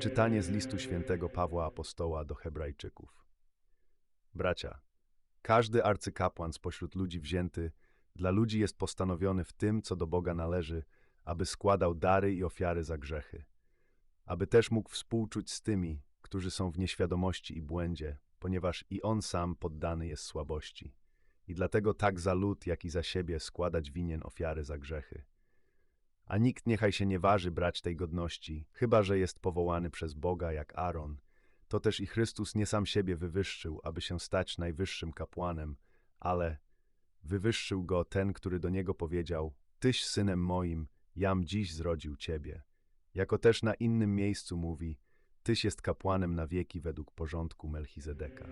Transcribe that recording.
Czytanie z listu świętego Pawła Apostoła do Hebrajczyków. Bracia, każdy arcykapłan spośród ludzi wzięty dla ludzi jest postanowiony w tym, co do Boga należy, aby składał dary i ofiary za grzechy, aby też mógł współczuć z tymi, którzy są w nieświadomości i błędzie, ponieważ i on sam poddany jest słabości. I dlatego tak za lud, jak i za siebie składać winien ofiary za grzechy. A nikt niechaj się nie waży brać tej godności, chyba że jest powołany przez Boga jak Aaron. To też i Chrystus nie sam siebie wywyższył, aby się stać najwyższym kapłanem, ale wywyższył go ten, który do niego powiedział: Tyś synem moim, jam dziś zrodził ciebie. Jako też na innym miejscu mówi: Tyś jest kapłanem na wieki według porządku Melchizedeka.